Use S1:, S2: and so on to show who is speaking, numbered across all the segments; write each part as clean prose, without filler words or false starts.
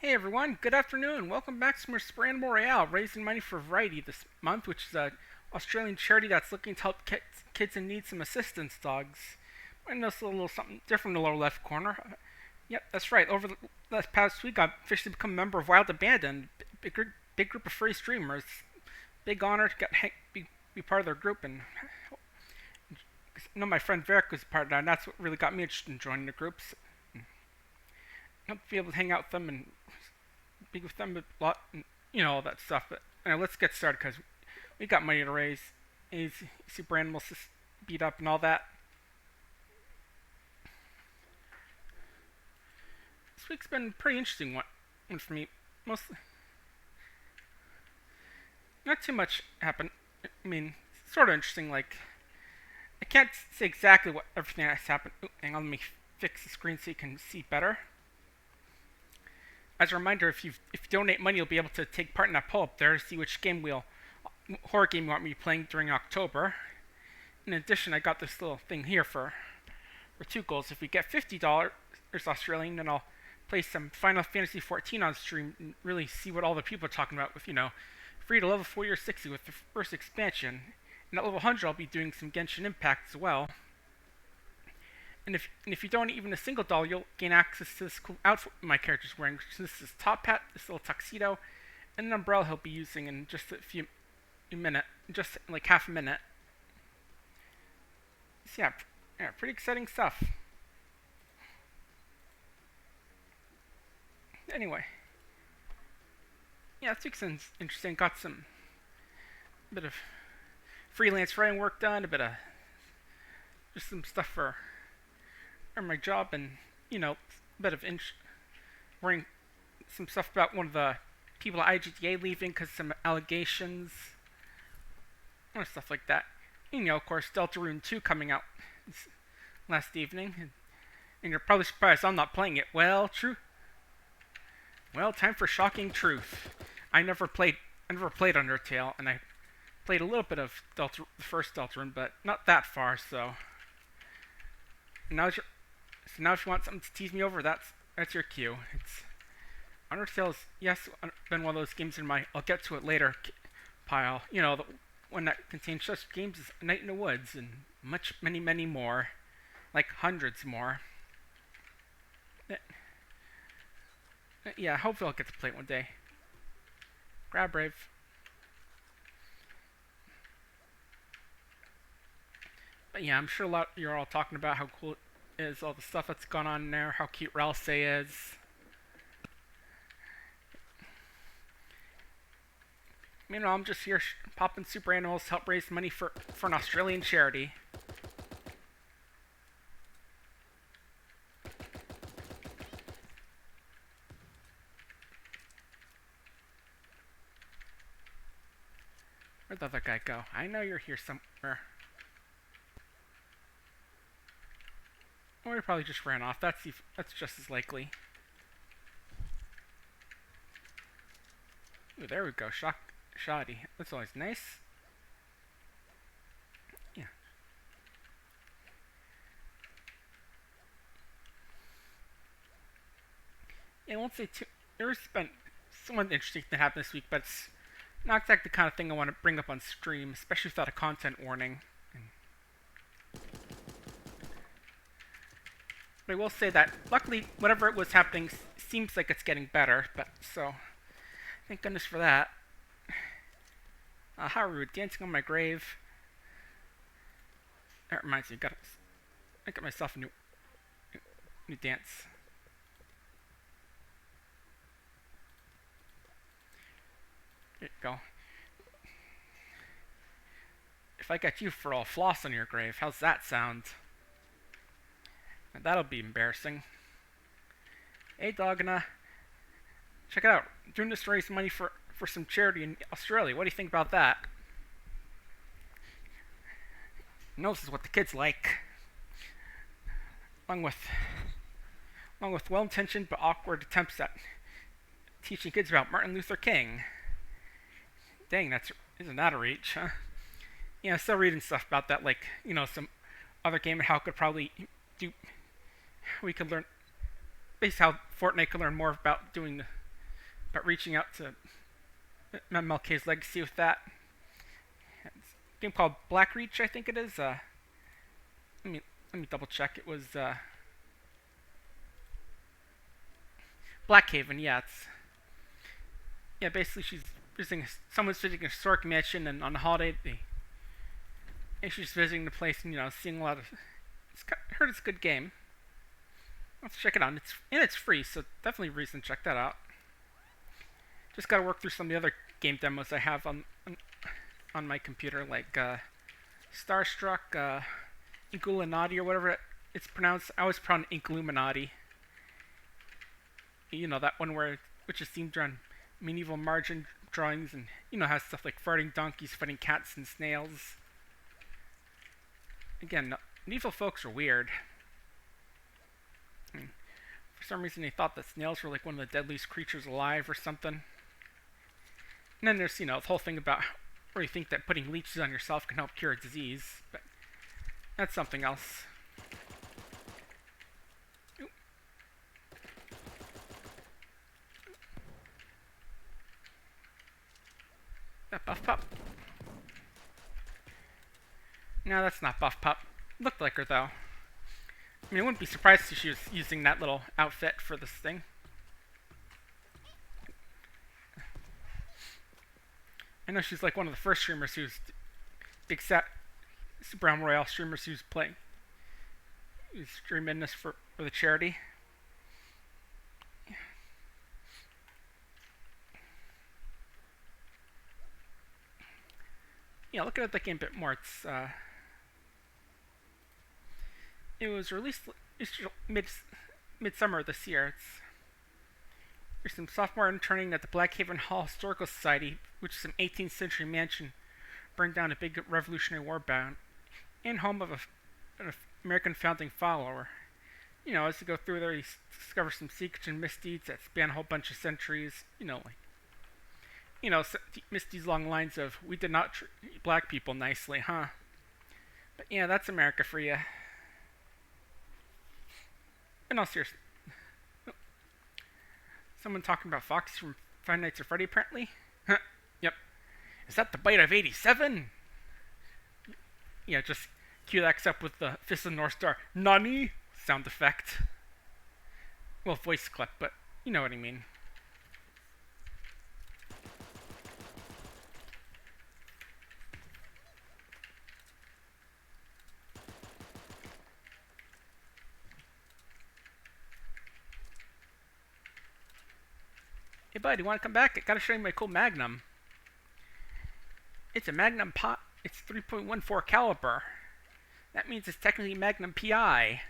S1: Hey everyone, good afternoon. Welcome back to more Royale, raising money for Variety this month, which is a Australian charity that's looking to help kids in need some assistance dogs. I noticed a little something different in the lower left corner. Yep, that's right. Over the past week, I've officially become a member of Wild Abandoned, big group of free streamers. Big honor to be part of their group, and I know my friend Varric was part of that, and that's what really got me interested in joining the groups. I'll be able to hang out with them and be with them a lot, and, all that stuff. But let's get started because we got money to raise. And you see Brand almost beat up and all that. This week's been a pretty interesting one for me. Mostly, not too much happened. I mean, sort of interesting. Like, I can't say exactly what everything that's happened. Hang on, let me fix the screen so you can see better. As a reminder, if you donate money, you'll be able to take part in that poll up there to see which horror game you want me playing during October. In addition, I got this little thing here for two goals. If we get $50 Australian, then I'll play some Final Fantasy 14 on stream and really see what all the people are talking about with, free to level 40 or 60 with the first expansion. And at level 100, I'll be doing some Genshin Impact as well. And if you donate even a single dollar, you'll gain access to this cool outfit my character's wearing. So this is top hat, this little tuxedo, and an umbrella he'll be using in just just like half a minute. So yeah, pretty exciting stuff. Anyway, yeah, this week's interesting. Got some bit of freelance writing work done, a bit of just some stuff for my job, and a bit of worrying some stuff about one of the people at IGDA leaving because some allegations, stuff like that. And, of course, Deltarune 2 coming out last evening, and you're probably surprised I'm not playing it. Well, true. Well, time for shocking truth. I never played Undertale, and I played a little bit of the first Deltarune, but not that far. So now if you want something to tease me over, that's your cue. It's Undertale's been one of those games in my I'll get to it later pile. The one that contains such games as Night in the Woods and many more, like hundreds more. Yeah, hopefully I'll get to play it one day. Grab Brave. But yeah, I'm sure you're all talking about how cool is all the stuff that's gone on there, how cute Royale is. Meanwhile, I'm just here popping super animals to help raise money for an Australian charity. Where'd the other guy go? I know you're here somewhere. Or he probably just ran off. That's just as likely. Ooh, there we go. Shoddy. That's always nice. Yeah. I won't say too. There's been somewhat interesting that happened this week, but it's not exactly the kind of thing I want to bring up on stream, especially without a content warning. But I will say that, luckily, whatever it was happening seems like it's getting better, so thank goodness for that. How rude, dancing on my grave. That reminds me, I got myself a new dance. There you go. If I got you for all floss on your grave, how's that sound? That'll be embarrassing. Hey, Dogna. Check it out. I'm doing this to raise money for some charity in Australia. What do you think about that? You know, this is what the kids like. Along with well-intentioned but awkward attempts at teaching kids about Martin Luther King. Dang, isn't that a reach, huh? Yeah, still reading stuff about that, like, some other game and how it could probably do. We could learn, basically how Fortnite could learn more about doing but reaching out to MLK's legacy with that. It's a game called Blackreach, I think it is. Let me double check. It was Blackhaven. Yeah, it's basically someone's visiting a historic mansion, and on the holiday and she's visiting the place and seeing a lot of. Heard it's a good game. Let's check it out. It's free, so definitely a reason to check that out. Just gotta work through some of the other game demos I have on my computer, like Starstruck, Inkulinati, or whatever it's pronounced. I always pronounce Inkluminati. That one which is themed around medieval margin drawings, and has stuff like farting donkeys fighting cats and snails. Again, medieval folks are weird. For some reason, they thought that snails were like one of the deadliest creatures alive or something. And then there's the whole thing about where you think that putting leeches on yourself can help cure a disease, but that's something else. Oop. That Buff Pup? No, that's not Buff Pup. Looked like her, though. I mean, I wouldn't be surprised if she was using that little outfit for this thing. I know she's like one of the first streamers who's big Super Royale streamers who's streaming this for the charity. Looking at the game a bit more, it was released midsummer this year. There's some sophomore interning at the Blackhaven Hall Historical Society, which is an 18th century mansion burned down a big Revolutionary War bound, and home of an American founding follower. As you go through there, you discover some secrets and misdeeds that span a whole bunch of centuries. Misdeeds along lines of, we did not treat black people nicely, huh? But yeah, that's America for you. In all seriousness, someone talking about Fox from Five Nights at Freddy, apparently? Huh, yep. Is that the bite of 87? Yeah, just cue that up with the Fist of the North Star Nani sound effect. Well, voice clip, but you know what I mean. Hey bud, you want to come back? I gotta show you my cool Magnum. It's a Magnum pot. It's 3.14 caliber. That means it's technically Magnum PI.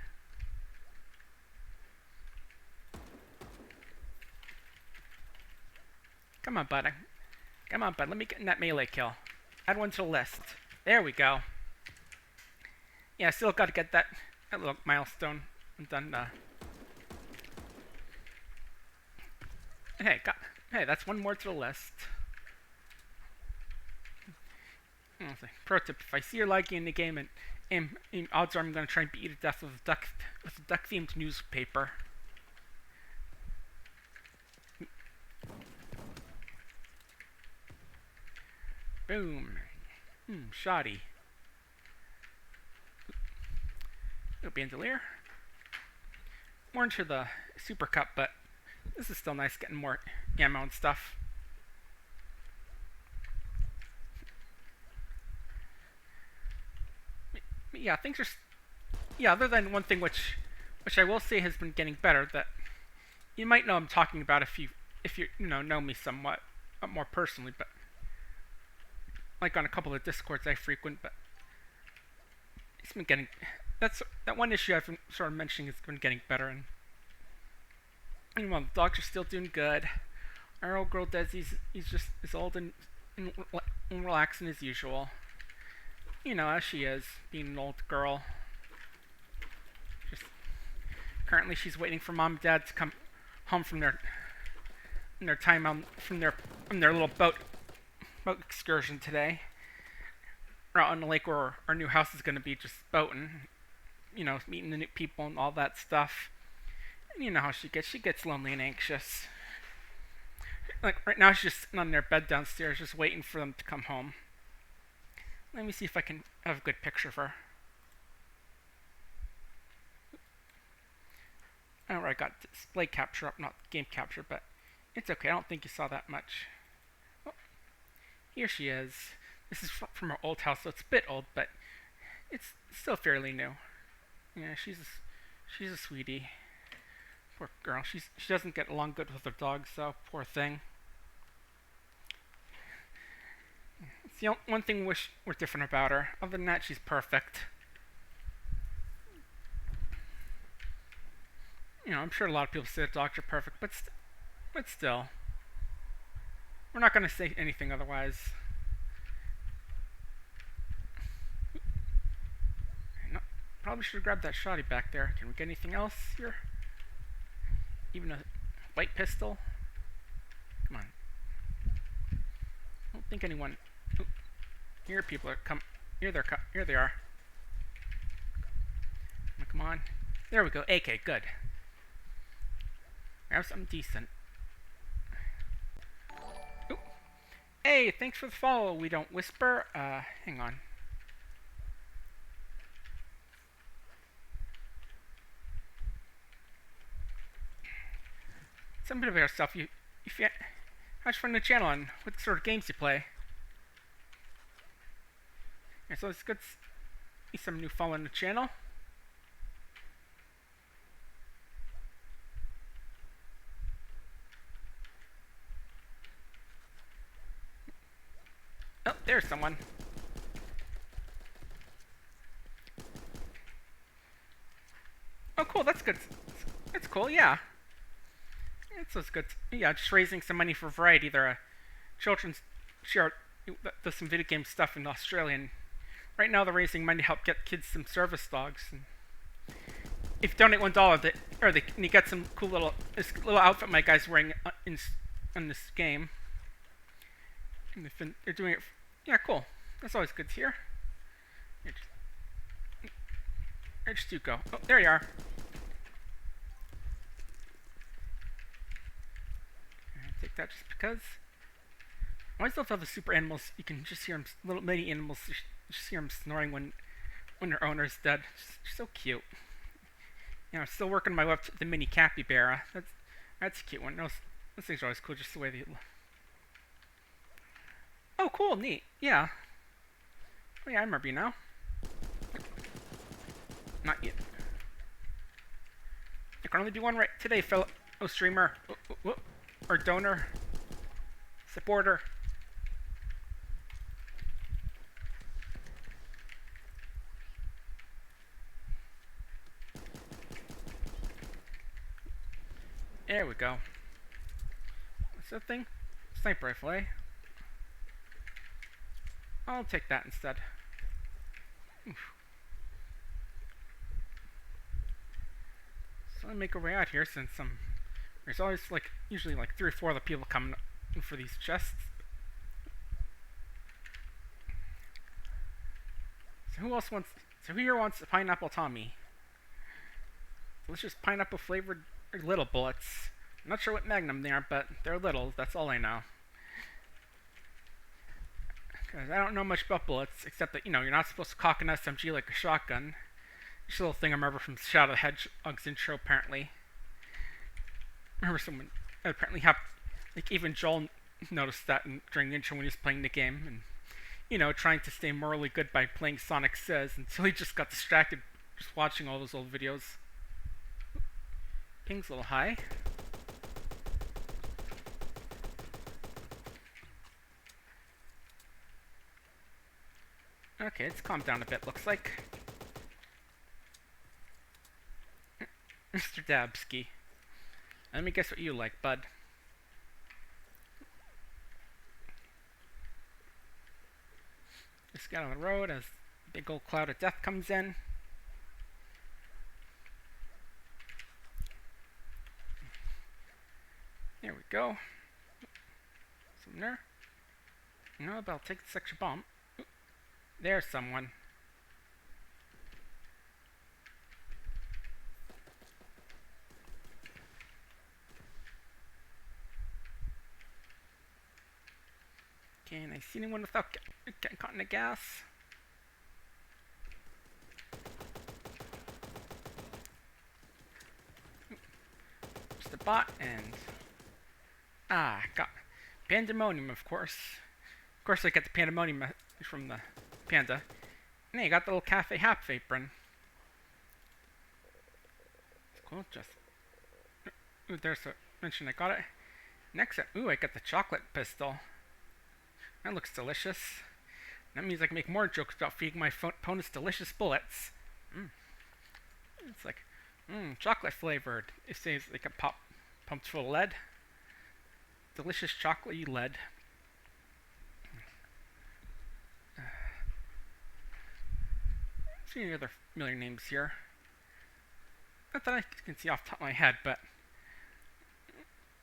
S1: Come on, bud. Come on, bud. Let me get in that melee kill. Add one to the list. There we go. Yeah, I still gotta get that little milestone done. Hey, that's one more to the list. Pro tip: if I see you're lagging in the game, and odds are I'm gonna try and beat you to death with a duck-themed newspaper. Boom. Shoddy. Little bandolier. More into the Super Cup, but this is still nice, getting more ammo and stuff. Yeah, things are. Yeah, other than one thing which I will say has been getting better, that you might know I'm talking about if you know me somewhat more personally, but like on a couple of Discords I frequent, but it's been getting. That one issue I've been sort of mentioning has been getting better, and well, the dogs are still doing good. Our old girl Desi's just as old and relaxing as usual. As she is, being an old girl. Currently she's waiting for mom and dad to come home from their time from their little boat excursion today. We're out on the lake where our new house is going to be, just boating. Meeting the new people and all that stuff. And you know how she gets. She gets lonely and anxious. Like right now, she's just sitting on their bed downstairs, just waiting for them to come home. Let me see if I can have a good picture of her. Oh, I got display capture up, not game capture, but it's okay. I don't think you saw that much. Oh, here she is. This is from her old house, so it's a bit old, but it's still fairly new. Yeah, she's a sweetie. Poor girl. She doesn't get along good with her dog, so poor thing. It's the one thing I wish were different about her. Other than that, she's perfect. You know, I'm sure a lot of people say that dogs are perfect, but still, we're not going to say anything otherwise. No, probably should have grabbed that shotty back there. Can we get anything else here? Even a white pistol? Come on. I don't think anyone. Ooh, here people are come. Here they are. Come on. There we go. AK, good. Grab something decent. Ooh. Hey, thanks for the follow. We don't whisper. Hang on. Some bit of our stuff. If you, how's fun the channel and what sort of games you play? Yeah, so it's good to see some new following the channel. Oh, there's someone. Oh, cool. That's good. That's cool. Yeah. It's good. Yeah, just raising some money for Variety. They're a children's share does some video game stuff in Australia, and right now they're raising money to help get kids some service dogs. And if you donate $1, you get some cool little outfit my guy's wearing in this game. And they're doing it. Yeah, cool. That's always good to hear. Where did you go? Oh, there you are. Take that just because. I always love how the super animals, you can just hear them, little mini animals, you just hear them snoring when their owner's dead. Just so cute. You know, I'm still working my way up to the mini capybara. That's a cute one. Those things are always cool, just the way they look. Oh, cool, neat. Yeah. Oh, yeah, I remember you now. Not yet. There can only be one right today, fellow streamer. Or donor. Supporter. There we go. What's that thing? Sniper rifle, eh? I'll take that instead. Oof. So let me make our way out here since there's always usually 3 or 4 other people coming for these chests. So who here wants a pineapple Tommy? Delicious pineapple flavored little bullets. I'm not sure what Magnum they are, but they're little. That's all I know. Because I don't know much about bullets, except that, you're not supposed to cock an SMG like a shotgun. Just a little thing I remember from Shadow the Hedgehog's intro, apparently. I remember someone apparently even Joel noticed that during the intro when he was playing the game, and, trying to stay morally good by playing Sonic Says, until he just got distracted just watching all those old videos. Ping's a little high. Okay, it's calmed down a bit, looks like. Mr. Dabsky. Let me guess what you like, bud. Just get on the road as a big old cloud of death comes in. There we go. Someone there? No, but I'll take this extra bomb. Ooh, there's someone. Can I see anyone without getting caught in the gas? Just a bot and got pandemonium, of course. Of course, I get the pandemonium from the panda. And hey, got the little cafe hap apron. Cool, just ooh, there's a mention I got it. Next, ooh, I got the chocolate pistol. That looks delicious. That means I can make more jokes about feeding my opponents delicious bullets. It's like, chocolate flavored. It says they can pop pumped full of lead. Delicious chocolatey lead. See any other familiar names here? Not that I can see off the top of my head, but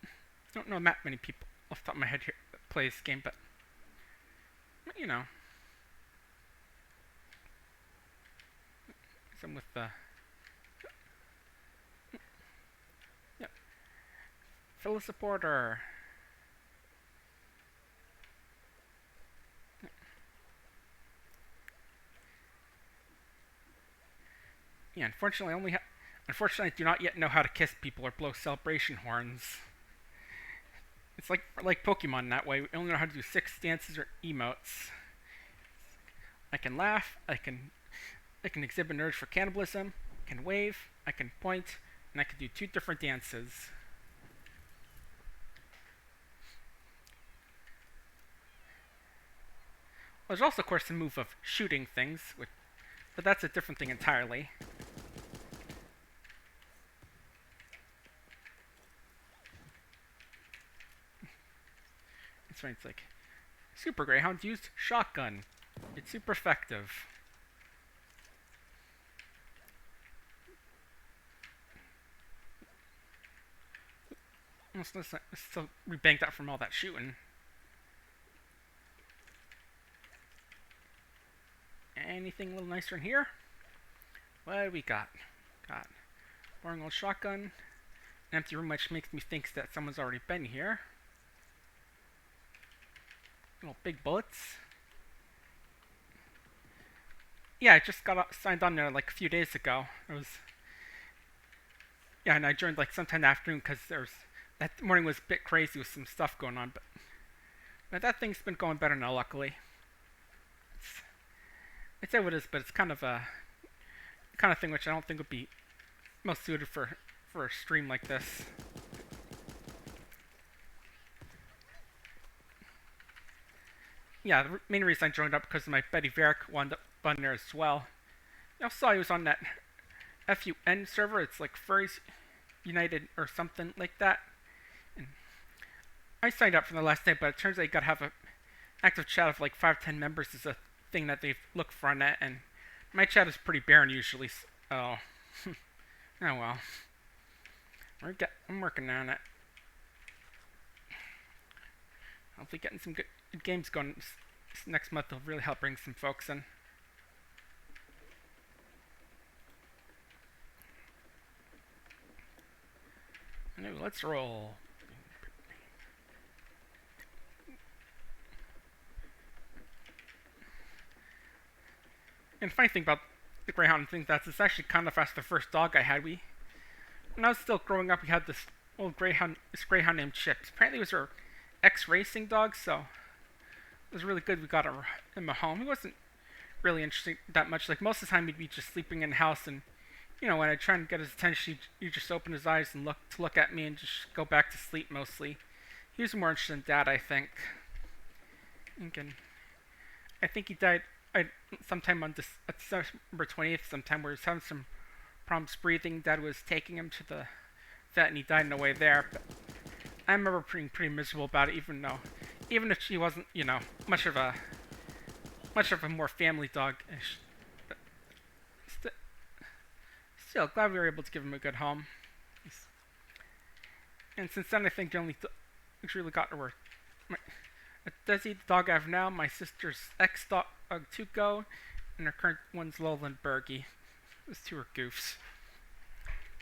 S1: I don't know that many people off the top of my head here that play this game, but you know. Some with the yep. Fellow supporter. Yeah, unfortunately, I do not yet know how to kiss people or blow celebration horns. It's like Pokemon in that way. We only know how to do 6 dances or emotes. I can laugh. I can exhibit an urge for cannibalism. I can wave. I can point, and I can do 2 different dances. Well, there's also, of course, the move of shooting things, but that's a different thing entirely. It's like Super Greyhound used shotgun. It's super effective. Let's still rebank that from all that shooting. Anything a little nicer in here? What do we got? Got boring old shotgun. An empty room, which makes me think that someone's already been here. Little big bullets. Yeah, I just got signed on there like a few days ago. Yeah, and I joined like sometime in the afternoon because that morning was a bit crazy with some stuff going on, but that thing's been going better now, luckily. I'd say what it is, but it's kind of a thing which I don't think would be most suited for a stream like this. Yeah, the main reason I joined up because my Betty Varick wound up on there as well. I also saw he was on that FUN server. It's like Furries United or something like that. And I signed up for the last day, but it turns out you gotta have an active chat of like 5-10 members is a thing that they look for on that, and my chat is pretty barren usually. Oh, oh well. I'm working on it. Hopefully getting some good games going this next month will really help bring some folks in. Anyway, let's roll. And the funny thing about the Greyhound thing that's it's actually kind of fast the first dog I had. When I was still growing up, we had this old Greyhound named Chips. Apparently, it was our ex-racing dog, so it was really good. We got him a home. He wasn't really interesting that much. Like most of the time, he'd be just sleeping in the house, and you know, when I try and get his attention, he'd just open his eyes and look at me and just go back to sleep mostly. He was more interested in Dad, I think. I think he died sometime on December 20th, sometime where he was having some problems breathing. Dad was taking him to the vet, and he died on the way there. But I remember being pretty miserable about it, even if she wasn't, you know, much of a more family dog-ish. But still, glad we were able to give him a good home. And since then, I think the only dogs really got to work. Desi, the dog I have now, my sister's ex-dog, Tuco, and her current one's Lowland Bergie. Those 2 are goofs.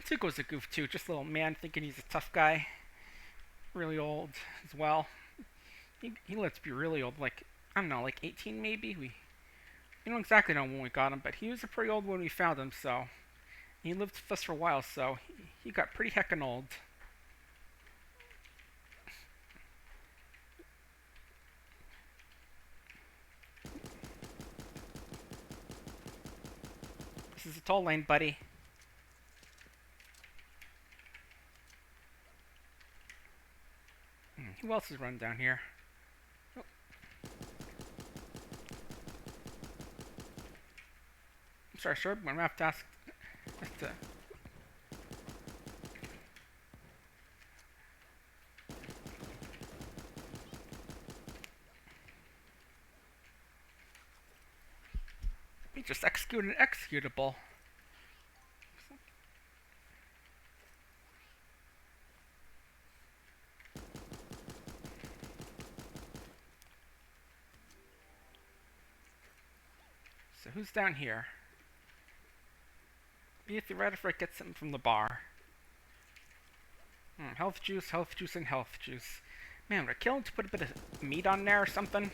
S1: Tuco's a goof too, just a little man thinking he's a tough guy. Really old as well. he lets be really old, like, I don't know, like 18 maybe? We don't exactly know when we got him, but he was a pretty old when we found him, so. He lived with us for a while, so he got pretty heckin' old. This is a toll lane, buddy. Who else is running down here? Oh. I'm sorry, sir, but I'm gonna have to ask. We just executed an executable. So who's down here? Be a threat if I get something from the bar. Health juice, and health juice. Man, would I kill him to put a bit of meat on there or something?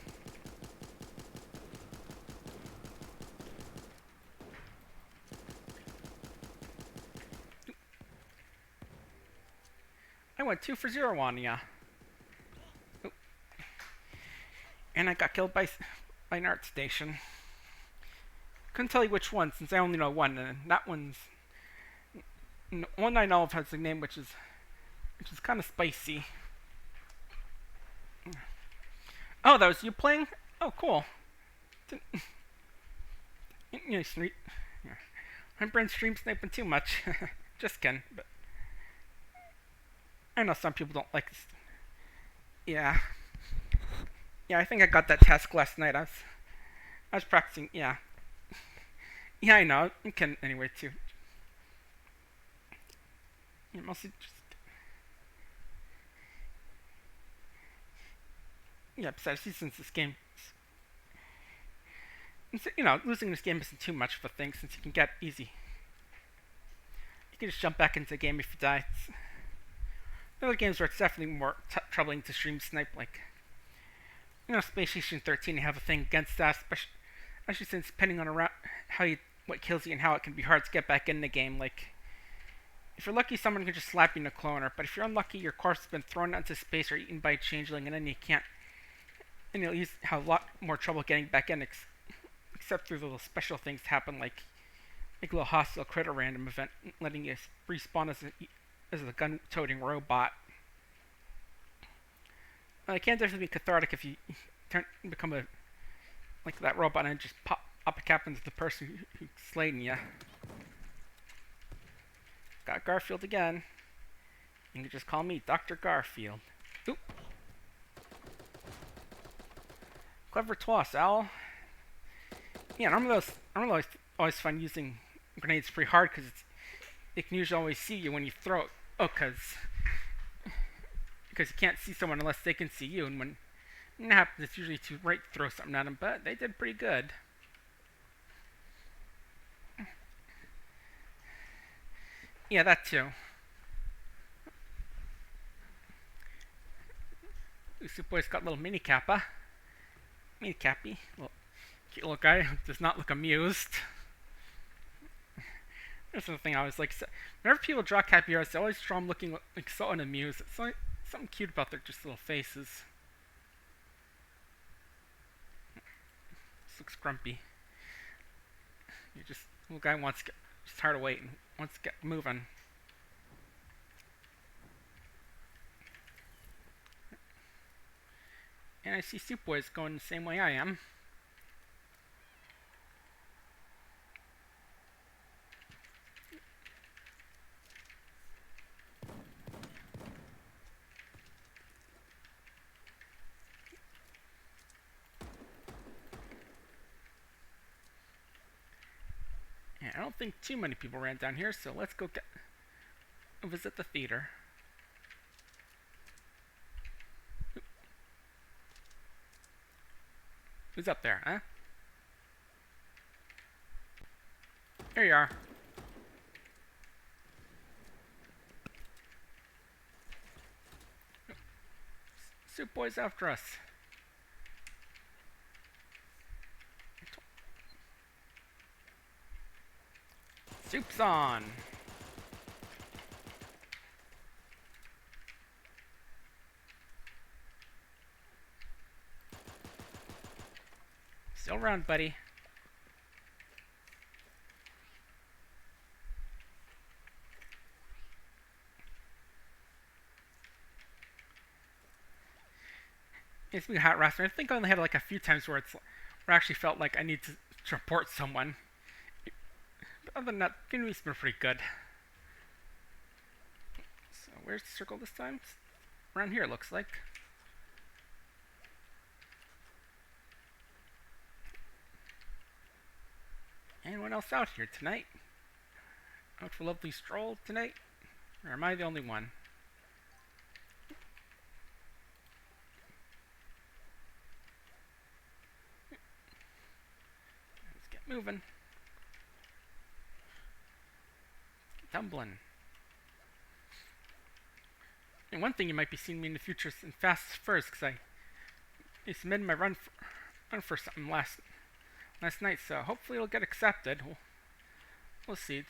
S1: I went 2 for 0 on ya. Oop. And I got killed by an art station. Couldn't tell you which one since I only know one, and that one's one I know of has a name which is kind of spicy. Oh, that was you playing? Oh, cool. You know, my brain stream sniping too much. Just kidding, but I know some people don't like this. Yeah. Yeah, I think I got that task last night. I was practicing. Yeah. Yeah, I know. I'm kidding anyway too. Yeah, mostly just. Yeah, besides, since this game, you know, losing this game isn't too much of a thing since you can get easy. You can just jump back into the game if you die. There are games where it's definitely more troubling to stream snipe, like, you know, Space Station 13. You have a thing against that, especially since depending on what kills you and how it can be hard to get back in the game. Like, if you're lucky, someone can just slap you in a cloner, but if you're unlucky, your corpse has been thrown out into space or eaten by a changeling, and then you can't. And you'll have a lot more trouble getting back in, except through little special things that happen, like a little hostile crit or random event, letting you respawn as a gun-toting robot. It can definitely be cathartic if you become like that robot and just pop a cap into the person who's slaying you. Got Garfield again. You can just call me Dr. Garfield. Oop. Clever toss, Al. Yeah, normally always find using grenades pretty hard because it can usually always see you when you throw it. Oh, because you can't see someone unless they can see you, and when it happens, it's usually too late to throw something at them. But they did pretty good. Yeah, that too. Lucy Boy's got a little mini kappa. Mini cappy. Cute little guy who does not look amused. That's the thing I always like. Whenever people draw cappy artists, they always draw them looking like so unamused. It's like something cute about their just little faces. This looks grumpy. Little guy wants to get just tired of waiting. Wants to get moving. And I see Soup Boys going the same way I am. And I don't think too many people ran down here, so let's go visit the theater. Who's up there, huh? There you are. Soup Boy's after us. Soup's on. Still around, buddy. It's been hot harassment. I think I only had like a few times where where I actually felt like I need to report someone. But other than that, community's been pretty good. So where's the circle this time? Around here, it looks like. Anyone else out here tonight? Out for a lovely stroll tonight? Or am I the only one? Let's get moving. Tumbling. And one thing you might be seeing me in the future is in Fast First, because I submitted my run for something last night, so hopefully it'll get accepted. We'll see.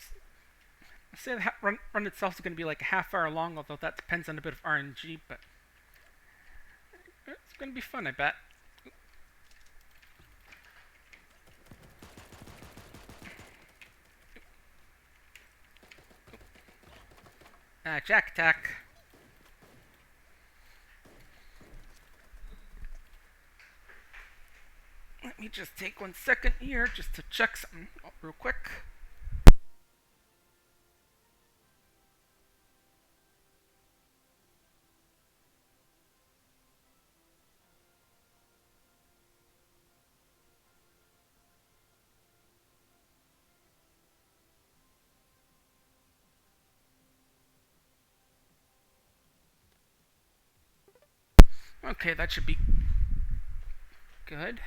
S1: I'll say the run itself is going to be like a half hour long, although that depends on a bit of RNG, but it's going to be fun, I bet. Jack attack. Let me just take 1 second here just to check something real quick. Okay, that should be good.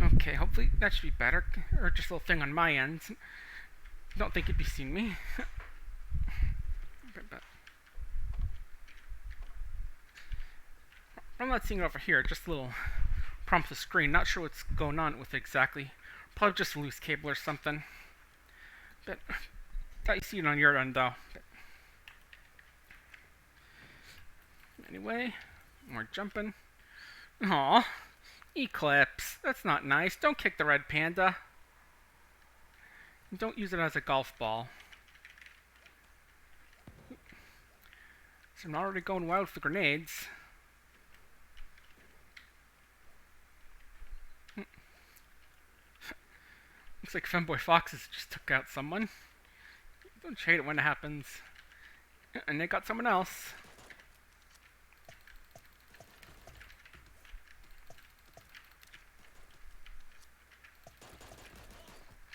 S1: Okay, hopefully that should be better. Or just a little thing on my end. Don't think you'd be seeing me. but I'm not seeing it over here, just a little prompt the screen. Not sure what's going on with it exactly. Probably just a loose cable or something. But thought you see it on your end though. But anyway, more jumping. Aw, Eclipse. That's not nice. Don't kick the red panda. Don't use it as a golf ball. So I'm already going wild with the grenades. Looks like Femboy Foxes just took out someone. Don't hate it when it happens. And they got someone else.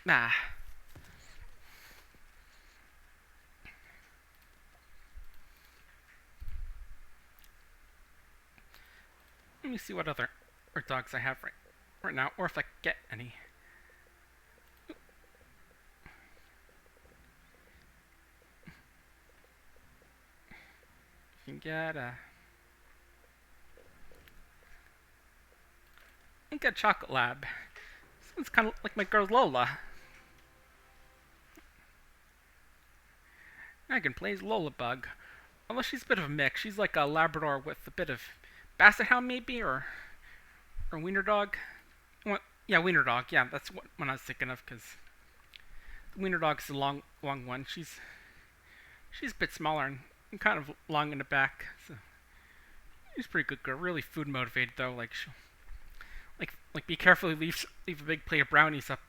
S1: Nah. Let me see what other dogs I have right now, or if I get any. You can get I think a Chocolate Lab. This one's kind of like my girl Lola. I can play as Lola Bug. Although she's a bit of a mix. She's like a Labrador with a bit of Basset Hound maybe, or Wiener Dog. Well, yeah, Wiener Dog. Yeah, that's what one I was thinking of, because the Wiener Dog's the long one. She's a bit smaller and kind of long in the back. So she's a pretty good girl. Really food motivated though. Like she'll be careful. Leave a big plate of brownies up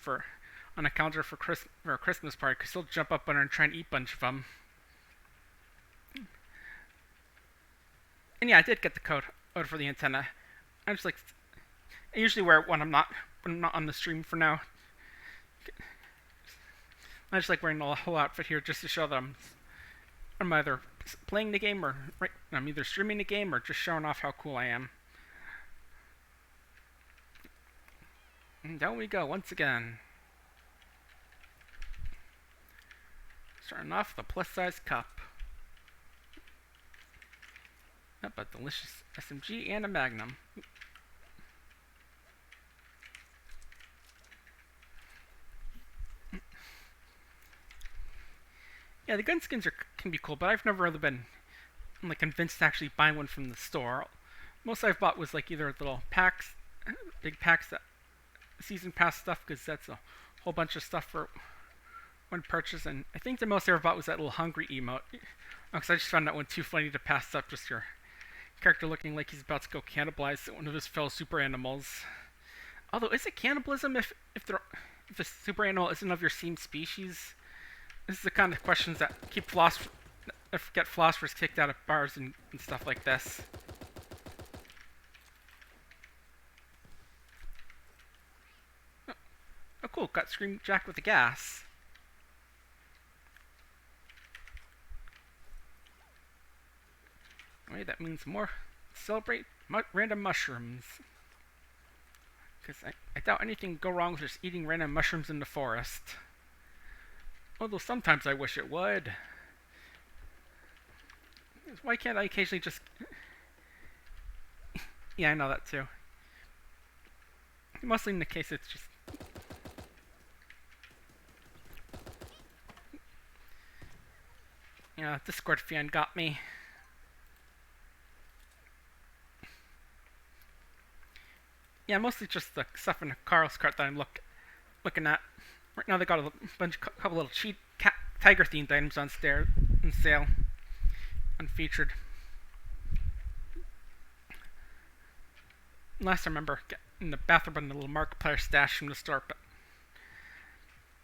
S1: on a counter for a Christmas party, because she'll jump up on her and try and eat a bunch of them. And yeah, I did get the code for the antenna. I usually wear it when I'm not on the stream for now. I just like wearing the whole outfit here just to show that I'm either playing the game or I'm either streaming the game or just showing off how cool I am. And down we go once again. Starting off with a plus-size cup. Yep, a delicious SMG and a Magnum. Yeah, the gun skins can be cool, but I've never really been like convinced to actually buy one from the store. Most I've bought was like either little packs, big packs, that season pass stuff, because that's a whole bunch of stuff for one purchase. And I think the most I ever bought was that little hungry emote, because I just found that one too funny to pass up. Just your character looking like he's about to go cannibalize one of his fellow super animals. Although, is it cannibalism if the super animal isn't of your same species? This is the kind of questions that get philosophers kicked out of bars and stuff like this. Oh, cool! Got Scream Jack with the gas. Wait, that means more. Celebrate random mushrooms. Because I doubt anything can go wrong with just eating random mushrooms in the forest. Although sometimes I wish it would. Why can't I occasionally just... Yeah, I know that too. Mostly in the case it's just... Yeah, Discord fan got me. Yeah, mostly just the stuff in Carl's cart that I'm looking at. Right now they got a couple little cheap tiger themed items on sale, unfeatured. Last I remember, in the bathroom in the little Markiplier stash from the store. But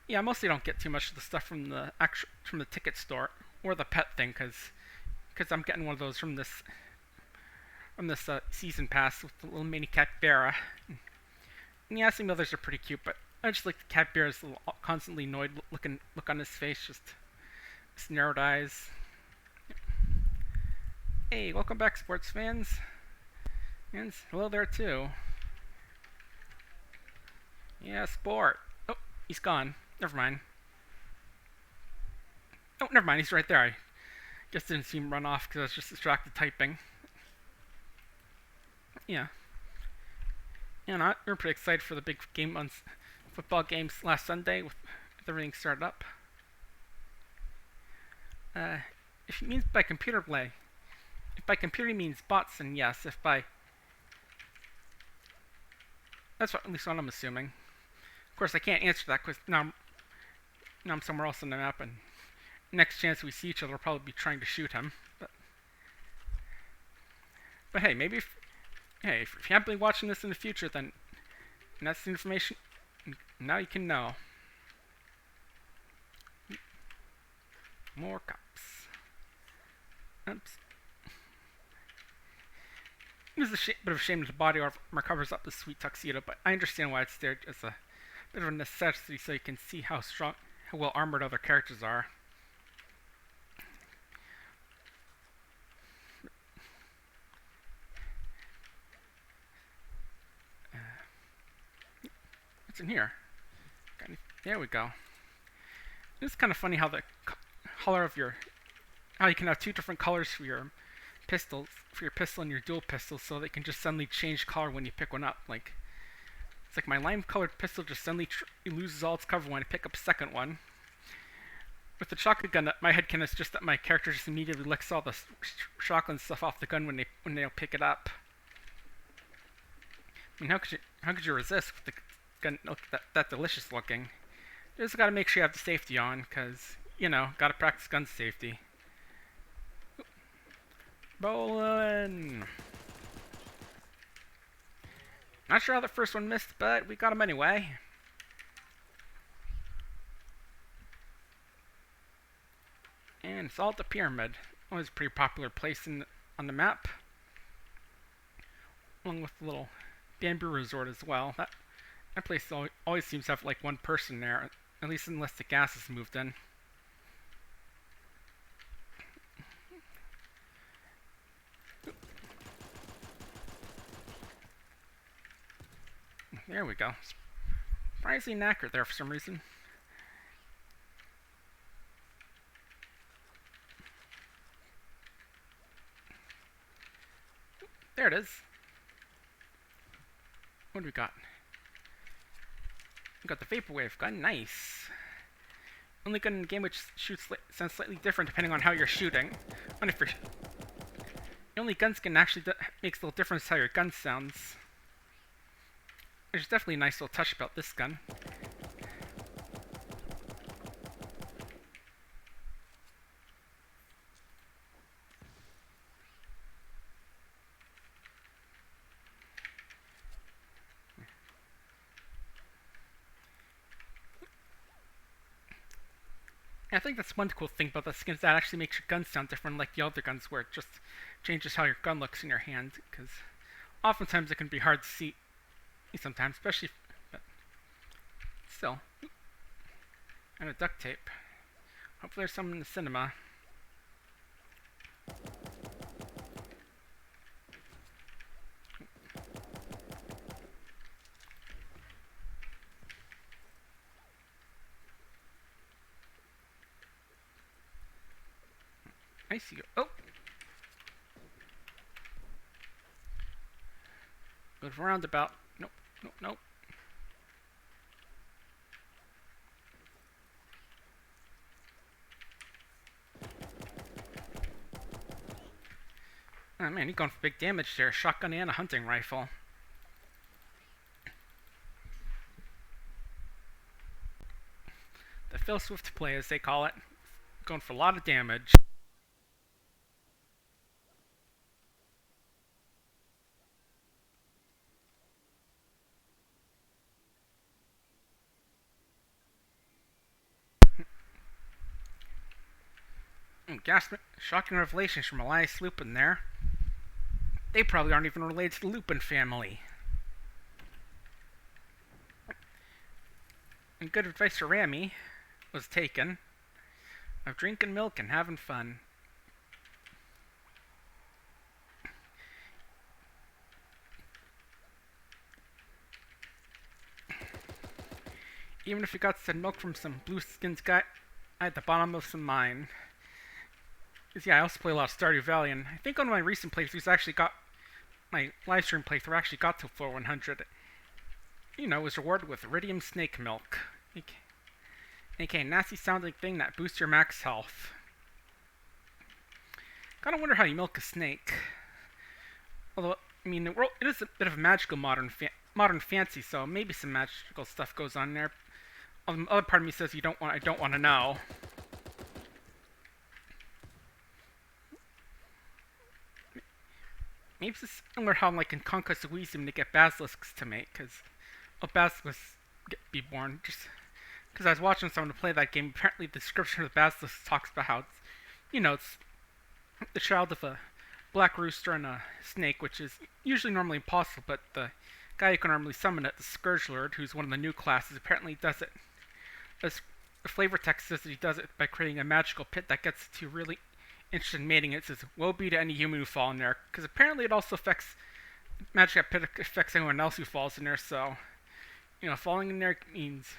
S1: yeah, I mostly don't get too much of the stuff from the ticket store or the pet thing, because I'm getting one of those from this season pass with the little mini capybara. And yeah, some others are pretty cute, but I just like the capybara's little constantly annoyed look on his face, just his narrowed eyes. Hey, welcome back, sports fans. And hello there too. Yeah, sport. Oh, he's gone. Never mind. Oh, never mind. He's right there. I just didn't see him run off because I was just distracted typing. Yeah. Yeah, we're pretty excited for the big game on football games last Sunday with everything started up. If it means by computer play, if by computer means bots, then yes. If by... That's at least what I'm assuming. Of course, I can't answer that because now I'm somewhere else on the map, and next chance we see each other, I'll probably be trying to shoot him. But hey, maybe if you happen to be watching this in the future, then that's the information. Now you can know. More cops. Oops. It was a bit of a shame that the body armor covers up the sweet tuxedo, but I understand why it's there as a bit of a necessity so you can see how well armored other characters are. What's in here? There we go. It's kind of funny how the color of how you can have two different colors for your pistol and your dual pistol, so they can just suddenly change color when you pick one up. Like, it's like my lime-colored pistol just suddenly loses all its cover when I pick up a second one. With the shotgun gun, my headcanon is just that my character just immediately licks all the shotgun stuff off the gun when they pick it up. I mean, how could you resist with the gun that delicious looking? You just gotta make sure you have the safety on, cause gotta practice gun safety. Bowling. Not sure how the first one missed, but we got him anyway. And it's all at the pyramid. Always a pretty popular place on the map. Along with the little bamboo resort as well. That place always seems to have like one person there, at least unless the gas is moved in. There we go. Surprisingly inaccurate there for some reason. There it is. What do we got? We got the Vaporwave gun. Nice. Only gun in the game which sounds slightly different depending on how you're shooting. I wonder if the only gun skin actually makes a little difference how your gun sounds. There's definitely a nice little touch about this gun. I think that's one cool thing about the skins that actually makes your gun sound different, like the other guns, where it just changes how your gun looks in your hand. Because oftentimes it can be hard to see sometimes, especially. But still, and a duct tape. Hopefully, there's some in the cinema. I see you. Oh! Go to roundabout. Nope, nope, nope. Oh man, you're going for big damage there. Shotgun and a hunting rifle. The Phil Swift play, as they call it. Going for a lot of damage. Shocking revelations from Elias Lupin there. They probably aren't even related to the Lupin family. And good advice for Rami was taken of drinking milk and having fun. Even if you got some milk from some blue-skinned guy at the bottom of some mine. Because yeah, I also play a lot of Stardew Valley, and I think on my recent playthroughs actually got my live stream playthrough actually got to floor 100. You know, was rewarded with iridium snake milk. aka nasty sounding thing that boosts your max health. Kinda wonder how you milk a snake. Although, I mean, it is a bit of a magical modern fancy, so maybe some magical stuff goes on there. The other part of me says I don't want to know. Maybe it's similar how, like, in Conquest of Elysium, they get basilisks to make, because basilisks be born. Just because I was watching someone play that game, apparently the description of the basilisk talks about how it's, you know, it's the child of a black rooster and a snake, which is usually normally impossible, but the guy who can normally summon it, the Scourge Lord, who's one of the new classes, apparently does it. The flavor text says that he does it by creating a magical pit that gets to really interested in mating. It says, woe be to any human who fall in there, because apparently it also affects, magic pit affects anyone else who falls in there, so, you know, falling in there means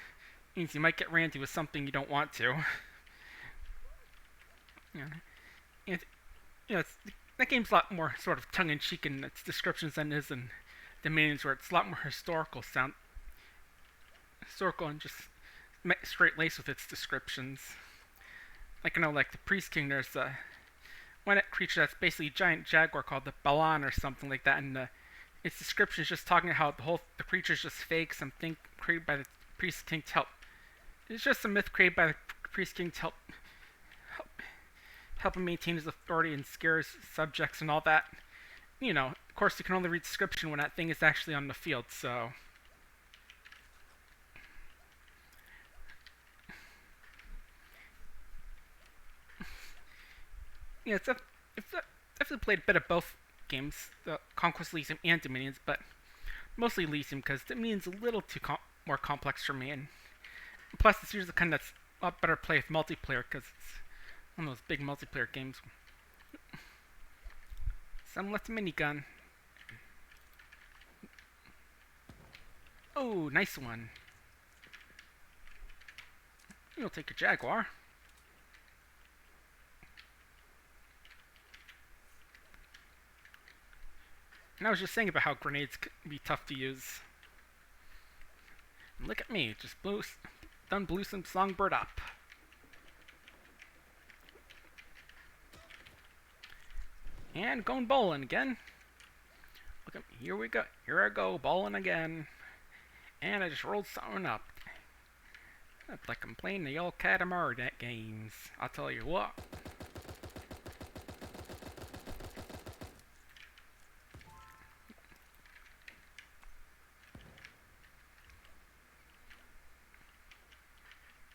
S1: you might get ranty with something you don't want to. Yeah. And, you know, that game's a lot more sort of tongue-in-cheek in its descriptions than it is in Dominions, where it's a lot more historical and just straight-laced with its descriptions. Like, I know, like the Priest King, there's one creature that's basically a giant jaguar called the Balan or something like that, and its description is just talking about how the creature's just fake, something created by the Priest King to help. It's just a myth created by the Priest King to help him maintain his authority and scare his subjects and all that. You know, of course, you can only read description when that thing is actually on the field, so. Yeah, I've definitely played a bit of both games, the Conquest Elysium and Dominions, but mostly Elysium because Dominion's a little too more complex for me, and plus it's usually the kind that's a lot better to play with multiplayer because it's one of those big multiplayer games. Some left minigun. Oh, nice one. You'll take a Jaguar. And I was just saying about how grenades can be tough to use. And look at me, just blew some songbird up. And going bowling again. Look at me, here we go. Here I go, bowling again. And I just rolled something up. That's like I'm playing the old Petember games. I'll tell you what.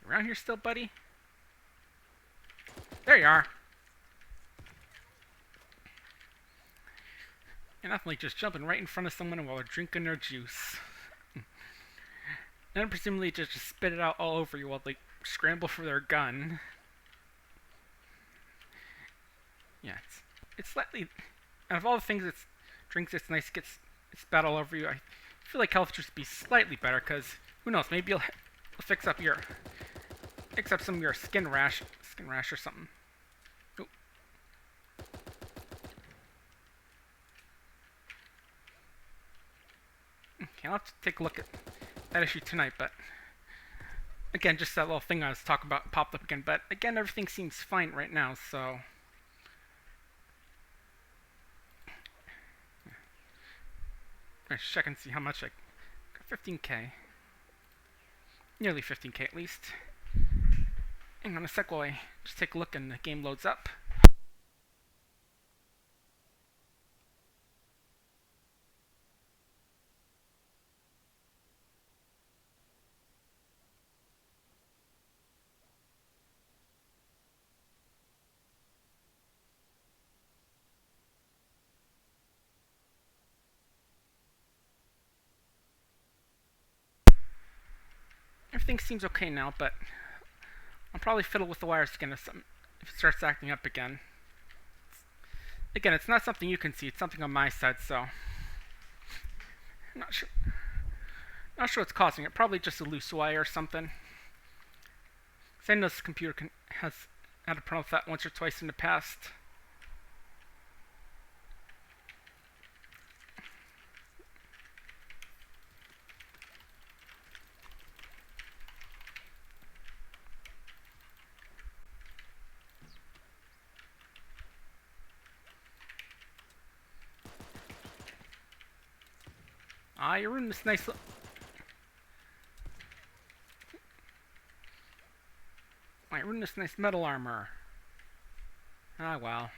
S1: You around here still, buddy? There you are. And nothing like just jumping right in front of someone while they're drinking their juice. And presumably just spit it out all over you while they scramble for their gun. Yeah, it's slightly... Out of all the things it's drinks, it's nice, it's spat all over you. I feel like health should be slightly better, because who knows, maybe you'll fix up some of your skin rash or something. Ooh. Okay, I'll have to take a look at that issue tonight, but again, just that little thing I was talking about popped up again. But again, everything seems fine right now, so let's check and see how much I got. 15k, nearly 15k at least. Hang on a sec while I just take a look and the game loads up. Everything seems okay now, but I'll probably fiddle with the wires again if it starts acting up again. Again, it's not something you can see, it's something on my side, so I'm not sure what's causing it. Probably just a loose wire or something. Because I know this computer has had a problem with that once or twice in the past. Ah, you ruined this nice metal armor. Ah, well.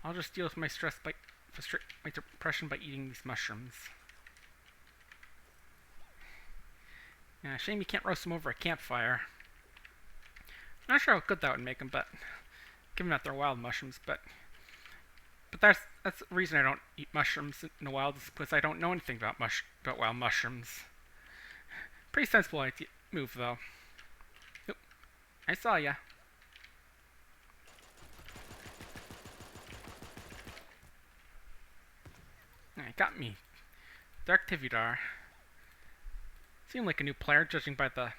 S1: I'll just deal with my my depression by eating these mushrooms. Yeah, shame you can't roast them over a campfire. Not sure how good that would make them, but given that they're wild mushrooms, but that's the reason I don't eat mushrooms in the wild, is because I don't know anything about wild mushrooms. Pretty sensible move, though. Oop, I saw ya. Got me. Dark Tividar. Seemed like a new player, judging by the